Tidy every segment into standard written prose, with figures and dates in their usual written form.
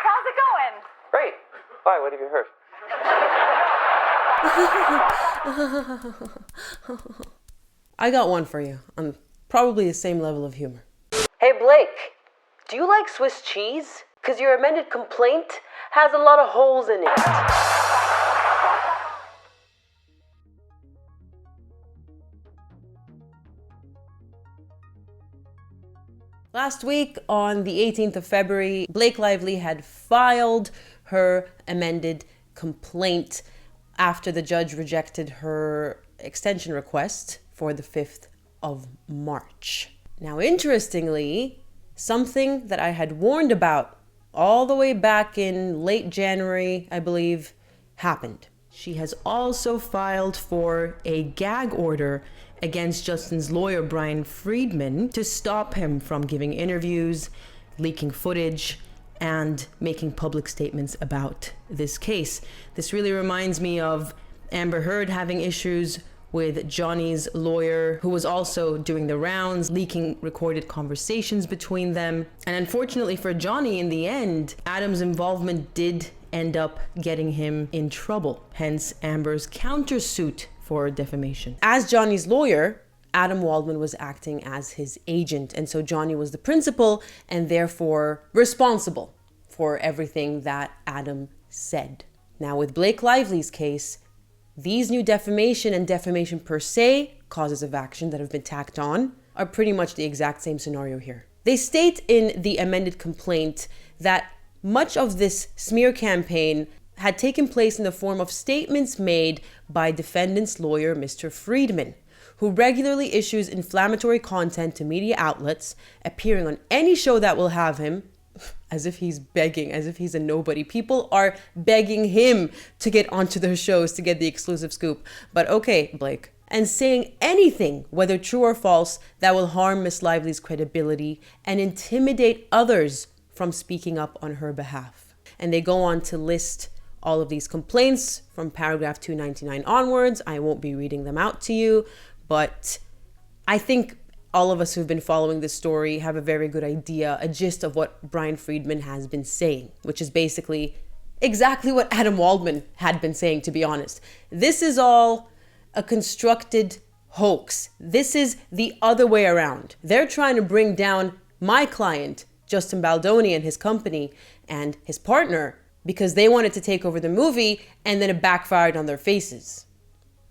how's it going? Great. Why? What have you heard? I got one for you on probably the same level of humor. Hey Blake, do you like Swiss cheese? Because your amended complaint has a lot of holes in it. Last week, on the 18th of February, Blake Lively had filed her amended complaint after the judge rejected her extension request for the 5th of March. Now, interestingly, something that I had warned about all the way back in late January, I believe, happened. She has also filed for a gag order against Justin's lawyer, Brian Friedman, to stop him from giving interviews, leaking footage, and making public statements about this case. This really reminds me of Amber Heard having issues with Johnny's lawyer, who was also doing the rounds, leaking recorded conversations between them. And unfortunately for Johnny, in the end, Adam's involvement did end up getting him in trouble, hence Amber's countersuit for defamation. As Johnny's lawyer, Adam Waldman was acting as his agent, and so Johnny was the principal and therefore responsible for everything that Adam said. Now with Blake Lively's case, these new defamation and defamation per se causes of action that have been tacked on are pretty much the exact same scenario here. They state in the amended complaint that much of this smear campaign had taken place in the form of statements made by defendant's lawyer, Mr. Friedman, who regularly issues inflammatory content to media outlets, appearing on any show that will have him, as if he's begging, as if he's a nobody. People are begging him to get onto their shows to get the exclusive scoop. But okay, Blake. And saying anything, whether true or false, that will harm Miss Lively's credibility and intimidate others from speaking up on her behalf. And they go on to list all of these complaints from paragraph 299 onwards. I won't be reading them out to you, but I think all of us who've been following this story have a very good idea, a gist of what Brian Friedman has been saying, which is basically exactly what Adam Waldman had been saying, to be honest. This is all a constructed hoax. This is the other way around. They're trying to bring down my client, Justin Baldoni, and his company and his partner, because they wanted to take over the movie and then it backfired on their faces.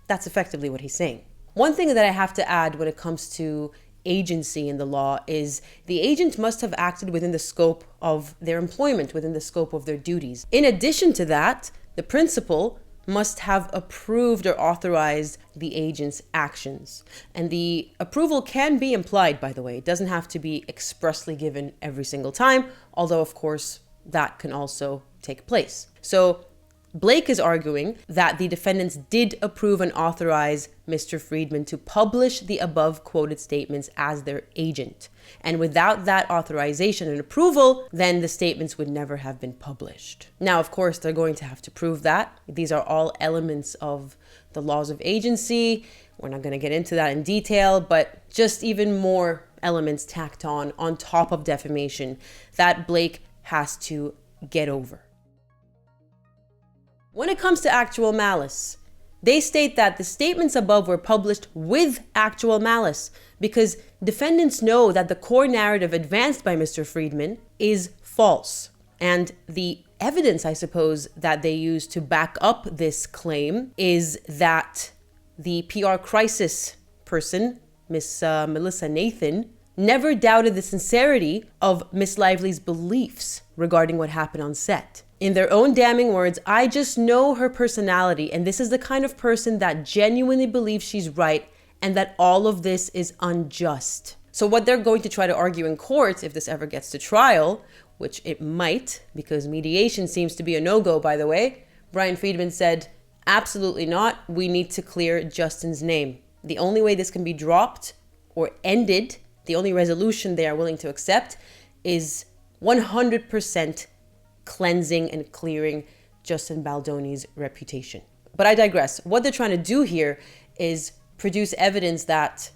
That's effectively what he's saying. One thing that I have to add when it comes to agency in the law is the agent must have acted within the scope of their employment, within the scope of their duties. In addition to that, the principal must have approved or authorized the agent's actions. And the approval can be implied, by the way. It doesn't have to be expressly given every single time, although of course that can also take place. So Blake is arguing that the defendants did approve and authorize Mr. Friedman to publish the above quoted statements as their agent. And without that authorization and approval, then the statements would never have been published. Now, of course, they're going to have to prove that. These are all elements of the laws of agency. We're not going to get into that in detail, but just even more elements tacked on top of defamation that Blake has to get over. When it comes to actual malice, they state that the statements above were published with actual malice because defendants know that the core narrative advanced by Mr. Friedman is false. And the evidence, I suppose, that they use to back up this claim is that the PR crisis person, Miss Melissa Nathan, never doubted the sincerity of Miss Lively's beliefs regarding what happened on set. In their own damning words, I just know her personality, and this is the kind of person that genuinely believes she's right and that all of this is unjust. So what they're going to try to argue in court, if this ever gets to trial, which it might, because mediation seems to be a no-go, by the way, Brian Friedman said, absolutely not. We need to clear Justin's name. The only way this can be dropped or ended, the only resolution they are willing to accept is 100% cleansing and clearing Justin Baldoni's reputation. But I digress. What they're trying to do here is produce evidence that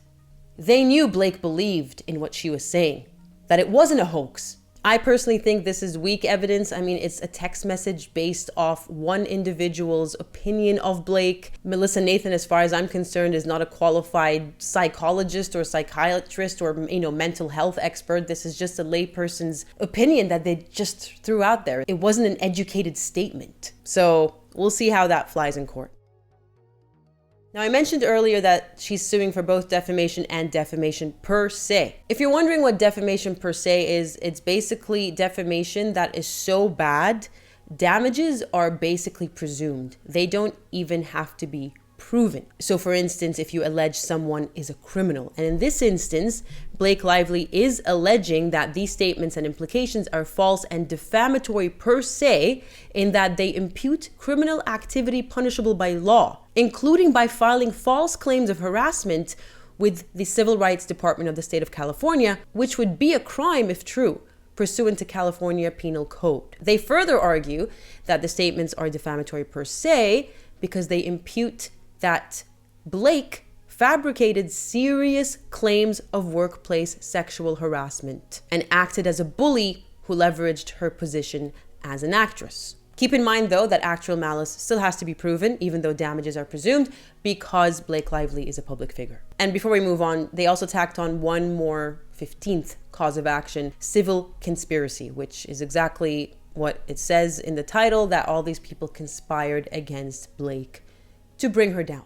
they knew Blake believed in what she was saying, that it wasn't a hoax. I personally think this is weak evidence. I mean, it's a text message based off one individual's opinion of Blake. Melissa Nathan, as far as I'm concerned, is not a qualified psychologist or psychiatrist or, mental health expert. This is just a layperson's opinion that they just threw out there. It wasn't an educated statement. So we'll see how that flies in court. Now, I mentioned earlier that she's suing for both defamation and defamation per se. If you're wondering what defamation per se is, it's basically defamation that is so bad, damages are basically presumed. They don't even have to be proven. So for instance, if you allege someone is a criminal, and in this instance, Blake Lively is alleging that these statements and implications are false and defamatory per se, in that they impute criminal activity punishable by law, including by filing false claims of harassment with the Civil Rights Department of the state of California, which would be a crime if true, pursuant to California Penal Code. They further argue that the statements are defamatory per se because they impute that Blake fabricated serious claims of workplace sexual harassment and acted as a bully who leveraged her position as an actress. Keep in mind, though, that actual malice still has to be proven, even though damages are presumed, because Blake Lively is a public figure. And before we move on, they also tacked on one more 15th cause of action, civil conspiracy, which is exactly what it says in the title, that all these people conspired against Blake to bring her down.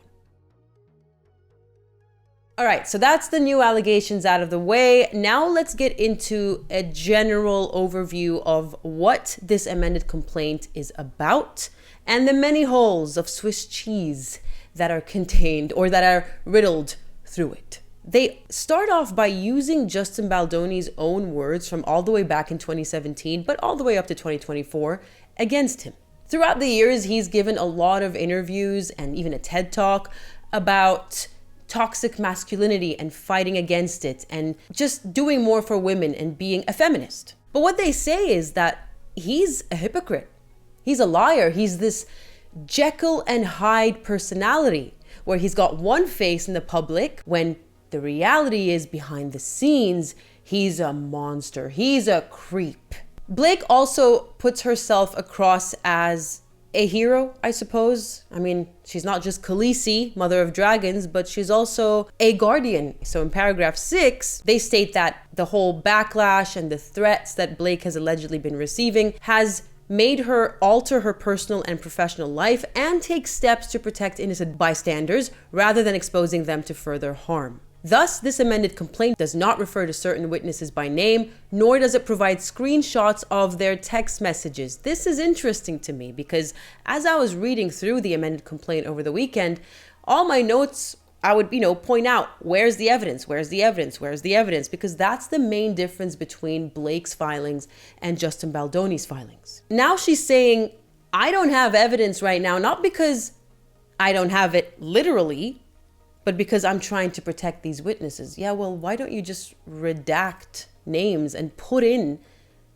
All right, so that's the new allegations out of the way. Now let's get into a general overview of what this amended complaint is about and the many holes of Swiss cheese that are contained or that are riddled through it. They start off by using Justin Baldoni's own words from all the way back in 2017, but all the way up to 2024 against him. Throughout the years, he's given a lot of interviews and even a TED Talk about toxic masculinity and fighting against it and just doing more for women and being a feminist. But what they say is that he's a hypocrite. He's a liar. He's this Jekyll and Hyde personality where he's got one face in the public when the reality is behind the scenes, he's a monster. He's a creep. Blake also puts herself across as a hero, I suppose. I mean, she's not just Khaleesi, mother of dragons, but she's also a guardian. So in paragraph 6, they state that the whole backlash and the threats that Blake has allegedly been receiving has made her alter her personal and professional life and take steps to protect innocent bystanders rather than exposing them to further harm. Thus, this amended complaint does not refer to certain witnesses by name, nor does it provide screenshots of their text messages. This is interesting to me because as I was reading through the amended complaint over the weekend, all my notes, I would, point out, where's the evidence? Where's the evidence? Where's the evidence? Because that's the main difference between Blake's filings and Justin Baldoni's filings. Now she's saying, I don't have evidence right now, not because I don't have it literally, but because I'm trying to protect these witnesses. Yeah, well, why don't you just redact names and put in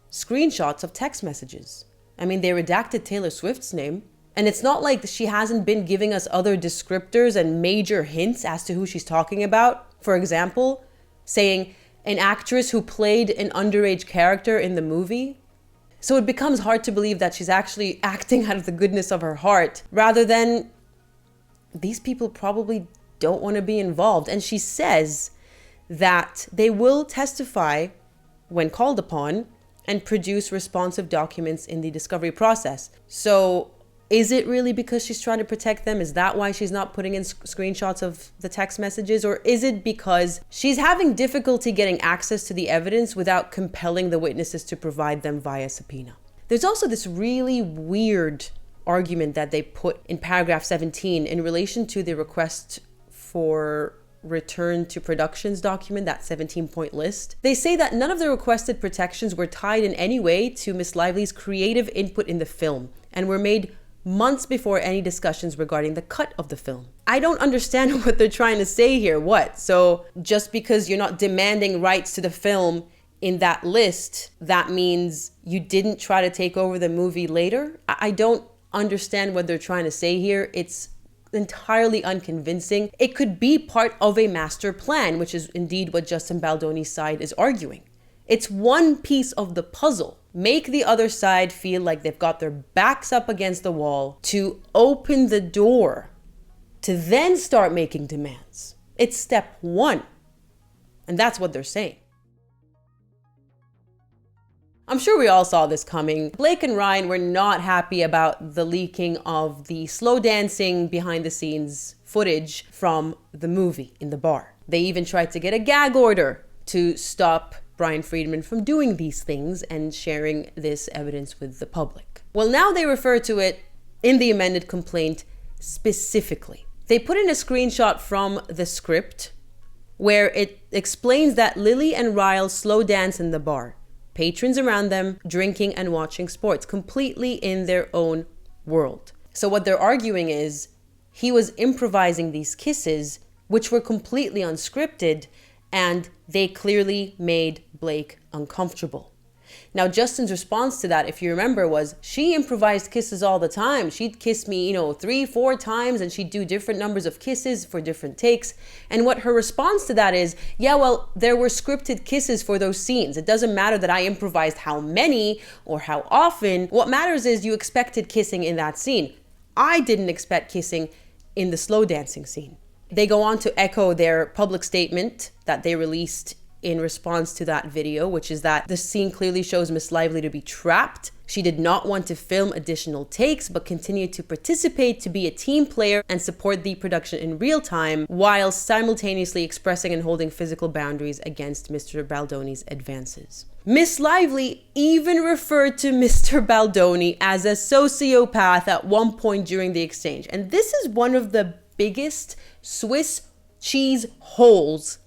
screenshots of text messages? I mean, they redacted Taylor Swift's name. And it's not like she hasn't been giving us other descriptors and major hints as to who she's talking about. For example, saying an actress who played an underage character in the movie. So it becomes hard to believe that she's actually acting out of the goodness of her heart, rather than these people probably don't want to be involved. And she says that they will testify when called upon and produce responsive documents in the discovery process. So is it really because she's trying to protect them? Is that why she's not putting in screenshots of the text messages? Or is it because she's having difficulty getting access to the evidence without compelling the witnesses to provide them via subpoena? There's also this really weird argument that they put in paragraph 17 in relation to the request for return to productions document, that 17-point list. They say that none of the requested protections were tied in any way to Miss Lively's creative input in the film and were made months before any discussions regarding the cut of the film. I don't understand what they're trying to say here. What? So just because you're not demanding rights to the film in that list, that means you didn't try to take over the movie later? I don't understand what they're trying to say here. It's entirely unconvincing. It could be part of a master plan, which is indeed what Justin Baldoni's side is arguing. It's one piece of the puzzle. Make the other side feel like they've got their backs up against the wall to open the door to then start making demands. It's step one. And that's what they're saying. I'm sure we all saw this coming. Blake and Ryan were not happy about the leaking of the slow dancing behind the scenes footage from the movie in the bar. They even tried to get a gag order to stop Brian Friedman from doing these things and sharing this evidence with the public. Well, now they refer to it in the amended complaint specifically. They put in a screenshot from the script where it explains that Lily and Ryle slow dance in the bar. Patrons around them, drinking and watching sports, completely in their own world. So what they're arguing is he was improvising these kisses, which were completely unscripted, and they clearly made Blake uncomfortable. Now, Justin's response to that, if you remember, was she improvised kisses all the time. She'd kiss me, 3-4 times, and she'd do different numbers of kisses for different takes. And what her response to that is, yeah, well, there were scripted kisses for those scenes. It doesn't matter that I improvised how many or how often. What matters is you expected kissing in that scene. I didn't expect kissing in the slow dancing scene. They go on to echo their public statement that they released in response to that video, which is that the scene clearly shows Miss Lively to be trapped. She did not want to film additional takes, but continued to participate to be a team player and support the production in real time, while simultaneously expressing and holding physical boundaries against Mr. Baldoni's advances. Miss Lively even referred to Mr. Baldoni as a sociopath at one point during the exchange. And this is one of the biggest Swiss cheese holes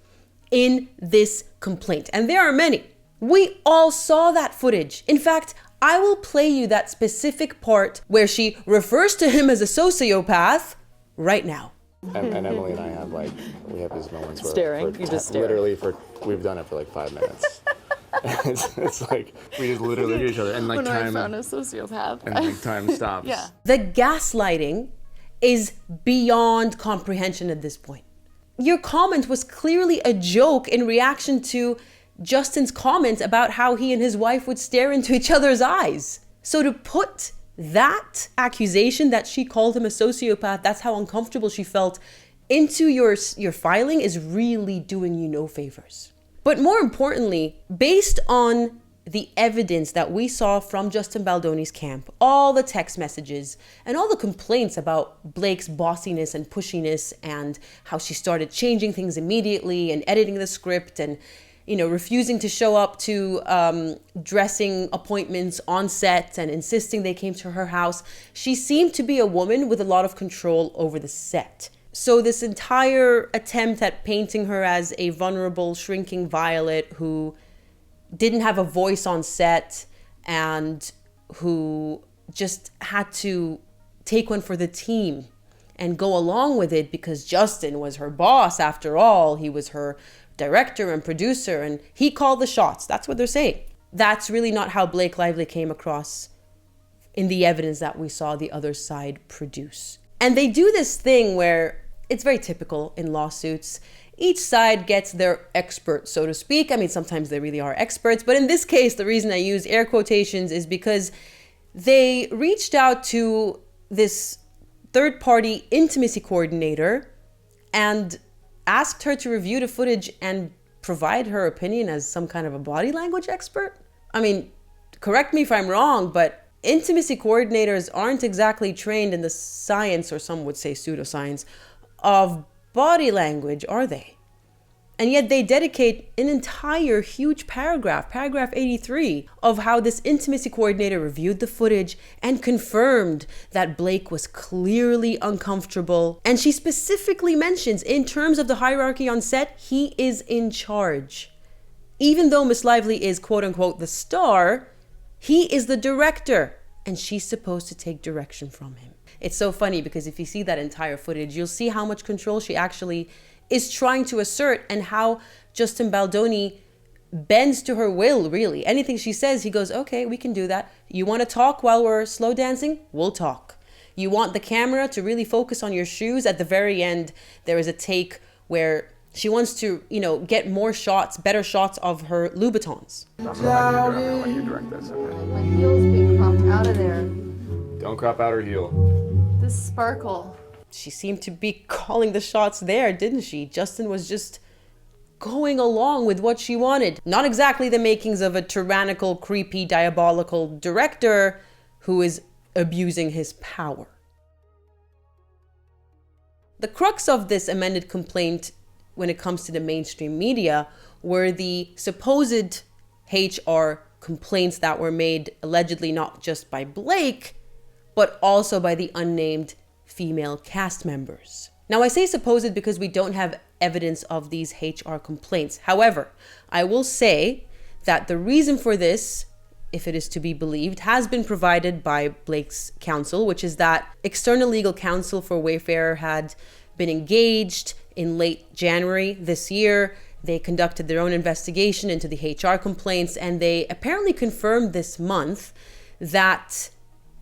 in this complaint. And there are many. We all saw that footage. In fact, I will play you that specific part where she refers to him as a sociopath right now. And Emily and I have we have these moments where staring. You just stare. Literally we've done it for 5 minutes. it's like we just literally look at each other and when time I found a sociopath and time stops. Yeah. The gaslighting is beyond comprehension at this point. Your comment was clearly a joke in reaction to Justin's comment about how he and his wife would stare into each other's eyes. So to put that accusation that she called him a sociopath, that's how uncomfortable she felt, into your filing is really doing you no favors. But more importantly, based on the evidence that we saw from Justin Baldoni's camp, all the text messages and all the complaints about Blake's bossiness and pushiness and how she started changing things immediately and editing the script and, refusing to show up to dressing appointments on set and insisting they came to her house, she seemed to be a woman with a lot of control over the set. So this entire attempt at painting her as a vulnerable, shrinking Violet who didn't have a voice on set and who just had to take one for the team and go along with it because Justin was her boss after all. He was her director and producer and he called the shots. That's what they're saying. That's really not how Blake Lively came across in the evidence that we saw the other side produce. And they do this thing where it's very typical in lawsuits. Each side gets their expert, so to speak. I mean, sometimes they really are experts, but in this case, the reason I use air quotations is because they reached out to this third-party intimacy coordinator and asked her to review the footage and provide her opinion as some kind of a body language expert. I mean, correct me if I'm wrong, but intimacy coordinators aren't exactly trained in the science, or some would say pseudoscience, of body language, are they? And yet they dedicate an entire huge paragraph 83, of how this intimacy coordinator reviewed the footage and confirmed that Blake was clearly uncomfortable. And she specifically mentions, in terms of the hierarchy on set, he is in charge. Even though Miss Lively is quote unquote the star, he is the director and she's supposed to take direction from him. It's so funny because if you see that entire footage, you'll see how much control she actually is trying to assert and how Justin Baldoni bends to her will, really. Anything she says, he goes, okay, we can do that. You want to talk while we're slow dancing? We'll talk. You want the camera to really focus on your shoes? At the very end, there is a take where She wants to, get more shots, better shots of her Louboutins. That's what I need to when you direct this. Okay. My heel's being cropped out of there. Don't crop out her heel. This sparkle. She seemed to be calling the shots there, didn't she? Justin was just going along with what she wanted. Not exactly the makings of a tyrannical, creepy, diabolical director who is abusing his power. The crux of this amended complaint when it comes to the mainstream media were the supposed HR complaints that were made allegedly not just by Blake, but also by the unnamed female cast members. Now, I say supposed because we don't have evidence of these HR complaints. However, I will say that the reason for this, if it is to be believed, has been provided by Blake's counsel, which is that external legal counsel for Wayfarer had been engaged in late January this year. They conducted their own investigation into the HR complaints, and they apparently confirmed this month that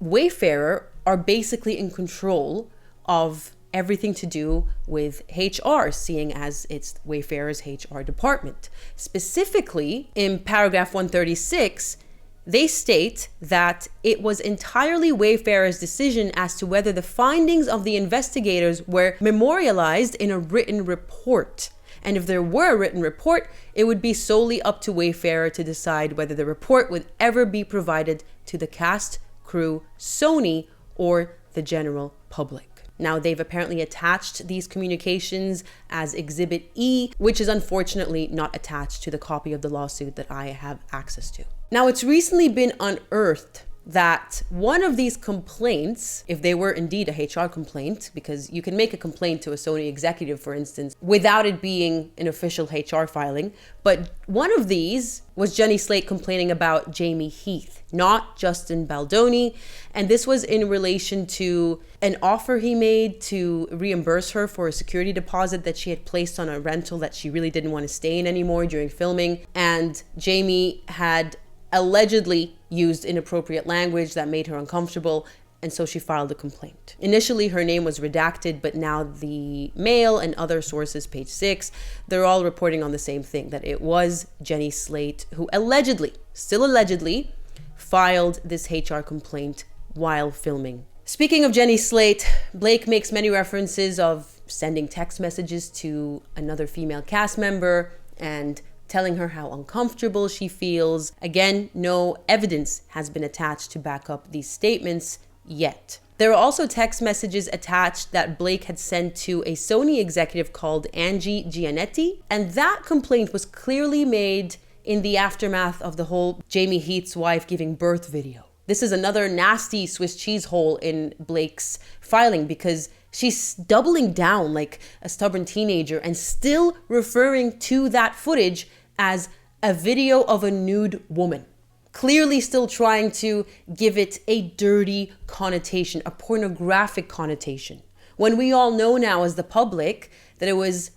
Wayfarer are basically in control of everything to do with HR, seeing as it's Wayfarer's HR department. Specifically, in paragraph 136, they state that it was entirely Wayfarer's decision as to whether the findings of the investigators were memorialized in a written report. And if there were a written report, it would be solely up to Wayfarer to decide whether the report would ever be provided to the cast, crew, Sony, or the general public. Now, they've apparently attached these communications as Exhibit E, which is unfortunately not attached to the copy of the lawsuit that I have access to. Now, it's recently been unearthed that one of these complaints, if they were indeed a HR complaint, because you can make a complaint to a Sony executive, for instance, without it being an official HR filing, but one of these was Jenny Slate complaining about Jamie Heath, not Justin Baldoni. And this was in relation to an offer he made to reimburse her for a security deposit that she had placed on a rental that she really didn't want to stay in anymore during filming. And Jamie had allegedly used inappropriate language that made her uncomfortable, and so she filed a complaint. Initially, her name was redacted, but now the Mail and other sources, page 6, they're all reporting on the same thing, that it was Jenny Slate who allegedly, still allegedly, filed this HR complaint while filming. Speaking of Jenny Slate, Blake makes many references of sending text messages to another female cast member and telling her how uncomfortable she feels. Again, no evidence has been attached to back up these statements yet. There are also text messages attached that Blake had sent to a Sony executive called Angie Gianetti, and that complaint was clearly made in the aftermath of the whole Jamie Heath's wife giving birth video. This is another nasty Swiss cheese hole in Blake's filing, because she's doubling down like a stubborn teenager and still referring to that footage as a video of a nude woman. Clearly still trying to give it a dirty connotation, a pornographic connotation. When we all know now as the public that it was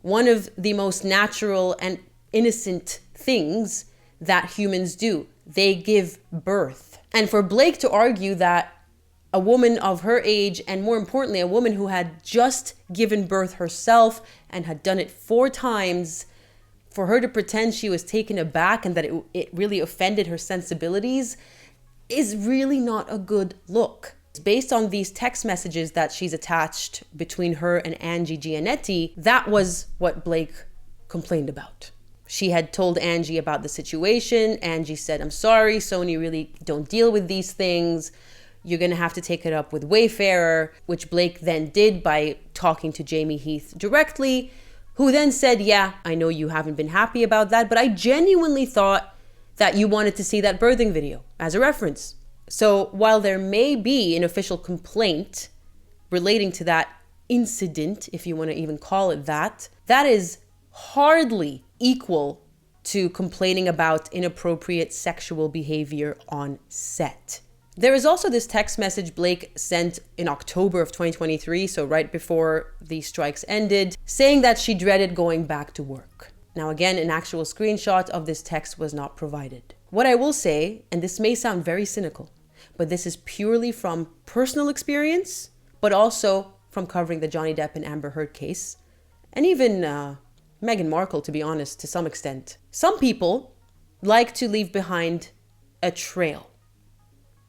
one of the most natural and innocent things that humans do. They give birth. And for Blake to argue that a woman of her age, and more importantly, a woman who had just given birth herself and had done it 4 times, for her to pretend she was taken aback and that it really offended her sensibilities is really not a good look. Based on these text messages that she's attached between her and Angie Gianetti, that was what Blake complained about. She had told Angie about the situation. Angie said, "I'm sorry, Sony really don't deal with these things. You're going to have to take it up with Wayfarer," which Blake then did by talking to Jamie Heath directly, who then said, "Yeah, I know you haven't been happy about that, but I genuinely thought that you wanted to see that birthing video as a reference." So while there may be an official complaint relating to that incident, if you want to even call it that, that is hardly equal to complaining about inappropriate sexual behavior on set. There is also this text message Blake sent in October of 2023, so right before the strikes ended, saying that she dreaded going back to work. Now again, an actual screenshot of this text was not provided. What I will say, and this may sound very cynical, but this is purely from personal experience, but also from covering the Johnny Depp and Amber Heard case, and even Meghan Markle, to be honest, to some extent. Some people like to leave behind a trail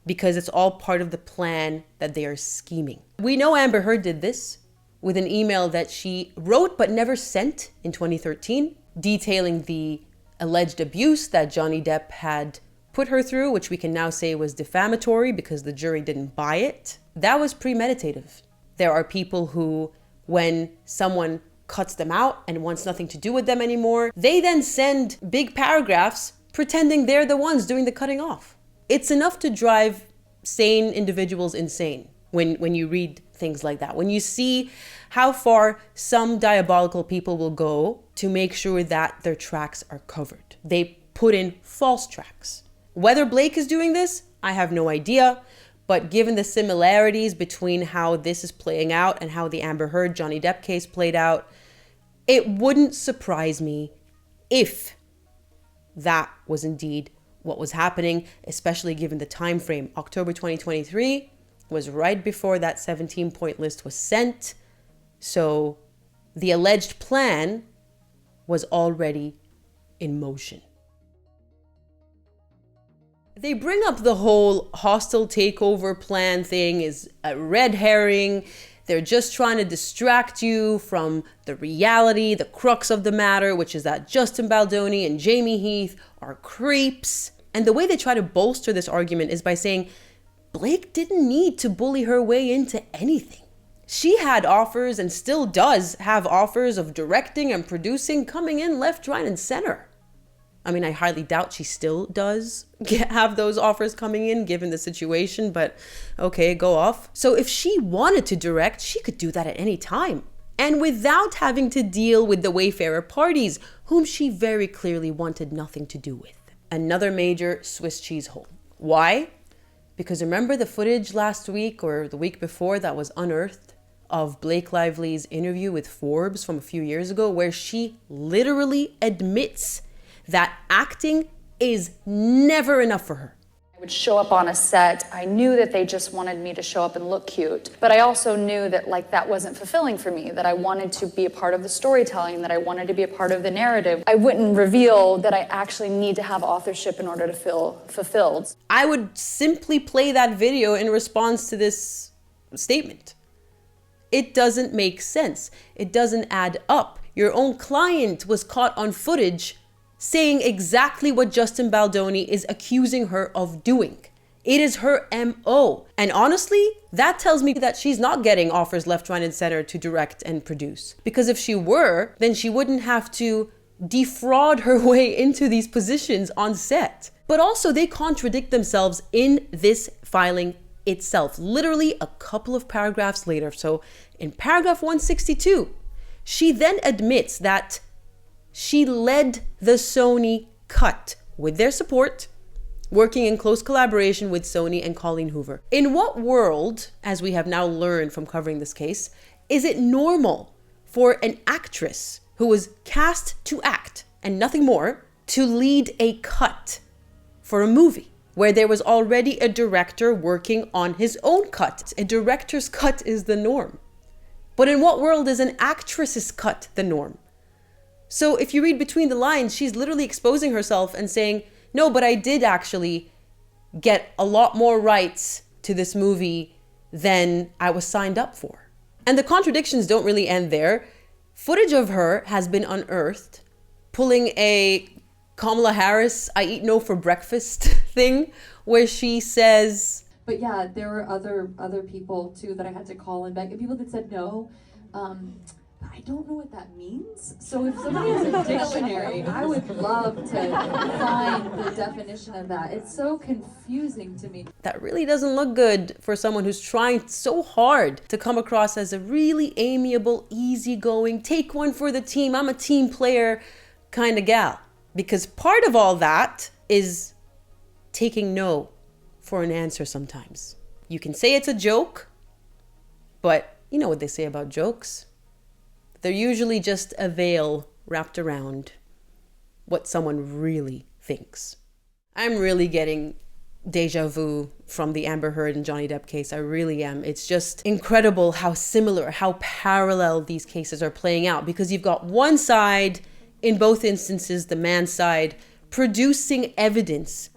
because it's all part of the plan that they are scheming. We know Amber Heard did this with an email that she wrote but never sent in 2013, detailing the alleged abuse that Johnny Depp had put her through, which we can now say was defamatory because the jury didn't buy it. That was premeditative. There are people who, when someone cuts them out and wants nothing to do with them anymore, they then send big paragraphs pretending they're the ones doing the cutting off. It's enough to drive sane individuals insane when you read things like that. When you see how far some diabolical people will go to make sure that their tracks are covered. They put in false tracks. Whether Blake is doing this, I have no idea. But given the similarities between how this is playing out and how the Amber Heard Johnny Depp case played out, it wouldn't surprise me if that was indeed what was happening, especially given the time frame. October 2023 was right before that 17-point list was sent. So the alleged plan was already in motion. They bring up the whole hostile takeover plan thing is a red herring. They're just trying to distract you from the reality, the crux of the matter, which is that Justin Baldoni and Jamie Heath are creeps. And the way they try to bolster this argument is by saying Blake didn't need to bully her way into anything. She had offers and still does have offers of directing and producing coming in left, right, and center. I mean, I highly doubt she still does have those offers coming in given the situation, but okay, go off. So if she wanted to direct, she could do that at any time. And without having to deal with the Wayfarer parties, whom she very clearly wanted nothing to do with. Another major Swiss cheese hole. Why? Because remember the footage last week or the week before that was unearthed of Blake Lively's interview with Forbes from a few years ago, where she literally admits that acting is never enough for her. I would show up on a set. I knew that they just wanted me to show up and look cute. But I also knew that that wasn't fulfilling for me, that I wanted to be a part of the storytelling, that I wanted to be a part of the narrative. I wouldn't reveal that I actually need to have authorship in order to feel fulfilled. I would simply play that video in response to this statement. It doesn't make sense. It doesn't add up. Your own client was caught on footage saying exactly what Justin Baldoni is accusing her of doing. It is her MO. And honestly, that tells me that she's not getting offers left, right, and center to direct and produce. Because if she were, then she wouldn't have to defraud her way into these positions on set. But also they contradict themselves in this filing itself. Literally a couple of paragraphs later. So in paragraph 162, she then admits that she led the Sony cut with their support, working in close collaboration with Sony and Colleen Hoover. In what world, as we have now learned from covering this case, is it normal for an actress who was cast to act and nothing more to lead a cut for a movie where there was already a director working on his own cut? A director's cut is the norm. But in what world is an actress's cut the norm? So if you read between the lines, she's literally exposing herself and saying, no, but I did actually get a lot more rights to this movie than I was signed up for. And the contradictions don't really end there. Footage of her has been unearthed pulling a Kamala Harris, I eat no for breakfast thing, where she says... But yeah, there were other people too that I had to call and beg, and people that said no. I don't know what that means. So if somebody has a dictionary, I would love to find the definition of that. It's so confusing to me. That really doesn't look good for someone who's trying so hard to come across as a really amiable, easygoing, take one for the team, I'm a team player kind of gal. Because part of all that is taking no for an answer sometimes. You can say it's a joke, but you know what they say about jokes. They're usually just a veil wrapped around what someone really thinks. I'm really getting deja vu from the Amber Heard and Johnny Depp case. I really am. It's just incredible how similar, how parallel these cases are playing out, because you've got one side, in both instances, the man's side, producing evidence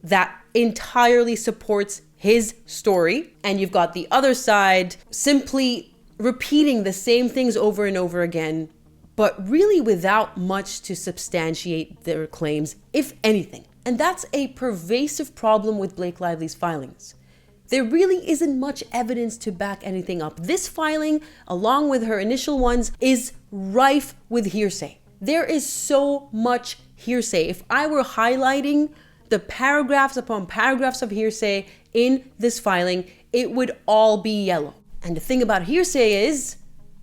that entirely supports his story, and you've got the other side simply repeating the same things over and over again, but really without much to substantiate their claims, if anything. And that's a pervasive problem with Blake Lively's filings. There really isn't much evidence to back anything up. This filing, along with her initial ones, is rife with hearsay. There is so much hearsay. If I were highlighting the paragraphs upon paragraphs of hearsay in this filing, it would all be yellow. And the thing about hearsay is,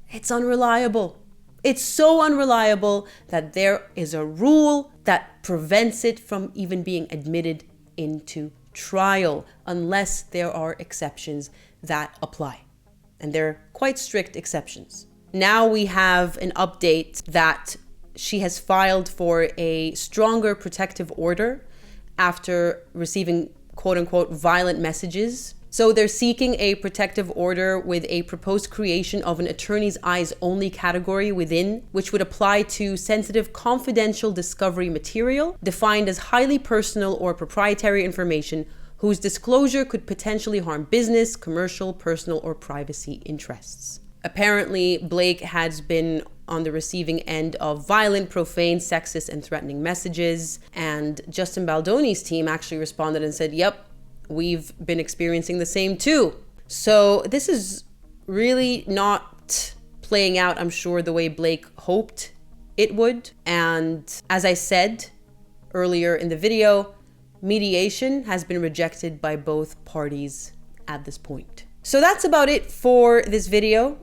it's unreliable. It's so unreliable that there is a rule that prevents it from even being admitted into trial, unless there are exceptions that apply. And they're quite strict exceptions. Now we have an update that she has filed for a stronger protective order after receiving quote unquote violent messages. So they're seeking a protective order with a proposed creation of an attorney's eyes only category within, which would apply to sensitive confidential discovery material defined as highly personal or proprietary information whose disclosure could potentially harm business, commercial, personal, or privacy interests. Apparently, Blake has been on the receiving end of violent, profane, sexist, and threatening messages. And Justin Baldoni's team actually responded and said, yep, we've been experiencing the same too. So this is really not playing out, I'm sure, the way Blake hoped it would. And as I said earlier in the video, mediation has been rejected by both parties at this point. So that's about it for this video.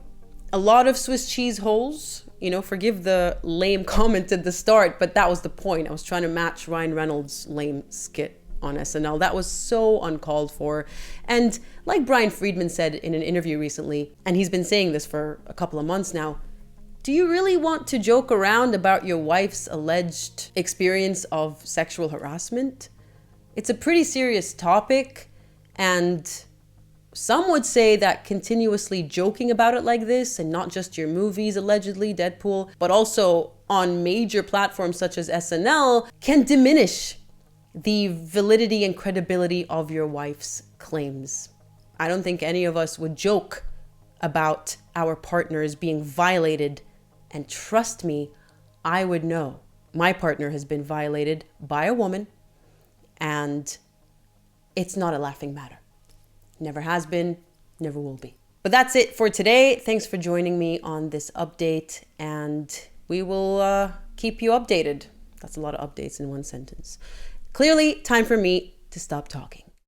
A lot of Swiss cheese holes. You know, forgive the lame comment at the start, but that was the point. I was trying to match Ryan Reynolds' lame skit on SNL. That was so uncalled for. And like Brian Friedman said in an interview recently, and he's been saying this for a couple of months now, do you really want to joke around about your wife's alleged experience of sexual harassment? It's a pretty serious topic, and some would say that continuously joking about it like this, and not just your movies, allegedly, Deadpool, but also on major platforms such as SNL, can diminish the validity and credibility of your wife's claims. I don't think any of us would joke about our partners being violated, and trust me, I would know. My partner has been violated by a woman, and it's not a laughing matter. Never has been, never will be. But that's it for today. Thanks for joining me on this update, and we will keep you updated. That's a lot of updates in one sentence. Clearly, time for me to stop talking.